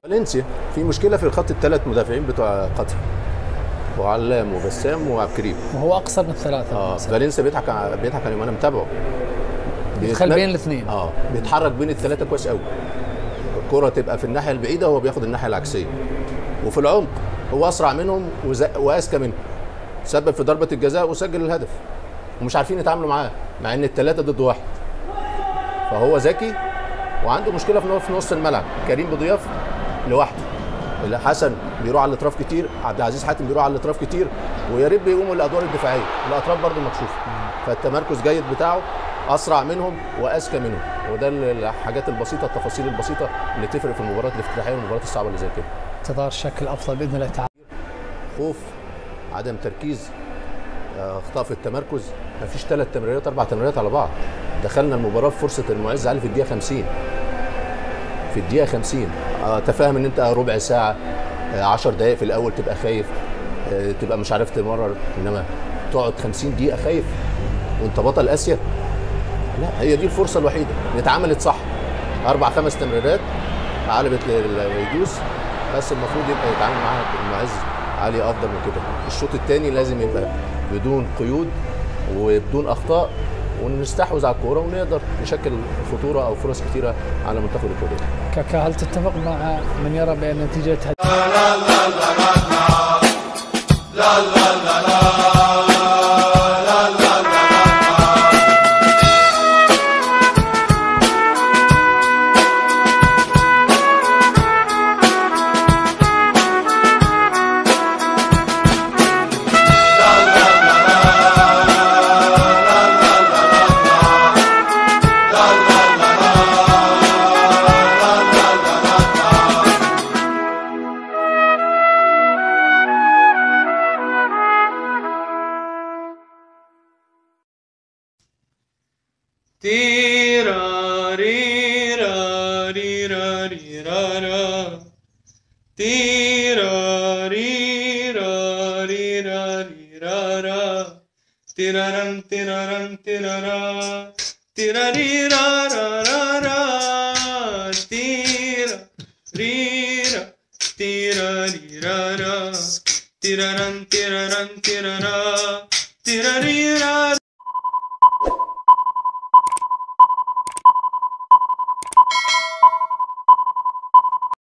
فالنسيا في مشكله في الخط الثلاث مدافعين بتوع قطر، وعلام وبسام وعبد الكريم، وهو اقصر من الثلاثه. فالنسيا بيضحك عليهم، انا متابعه بيدخل بين الاثنين. بيتحرك بين الثلاثه كويس قوي. الكره تبقى في الناحيه البعيده وهو بياخد الناحيه العكسيه، وفي العمق هو اسرع منهم واذكى منهم، سبب في ضربه الجزاء وسجل الهدف، ومش عارفين يتعاملوا معاه مع ان الثلاثه ضد واحد. فهو ذكي وعنده مشكله في نص الملعب. كريم بضياف لوحده، حسن بيروح على الاطراف كتير، عبد العزيز حاتم بيروح على الاطراف كتير، ويا ريت بيقوموا الادوار الدفاعيه، الاطراف برده مكشوفه. فالتمركز جيد بتاعه، اسرع منهم واذكى منهم، وده الحاجات البسيطه، التفاصيل البسيطه اللي تفرق في المباريات الافتتاحيه والمباريات الصعبه اللي زي كده. انتظار شكل افضل باذن الله تعالى. خوف، عدم تركيز، اخطاء في التمركز، مفيش 3 تمريرات 4 تمريرات على بعض. دخلنا المباراه بفرصه المعز علي في الدقيقه 50. في الدقيقه 50 تفهم ان انت ربع ساعه 10 دقائق في الاول تبقى خايف، تبقى مش عارف تمرر، انما تقعد 50 دقيقه خايف وانت بطل اسيا. لا، هي دي الفرصه الوحيده اللي اتعملت صح. 4 5 تمريرات قلبت للويدوس، بس المفروض يبقى يتعامل معاها المعز علي افضل من كده. الشوط الثاني لازم يبقى بدون قيود وبدون اخطاء، ونستحوذ على الكوره ونقدر نشكل خطوره او فرص كثيره على منتخب الاكوادور. كاكا، هل تتفق مع من يرى بان نتيجه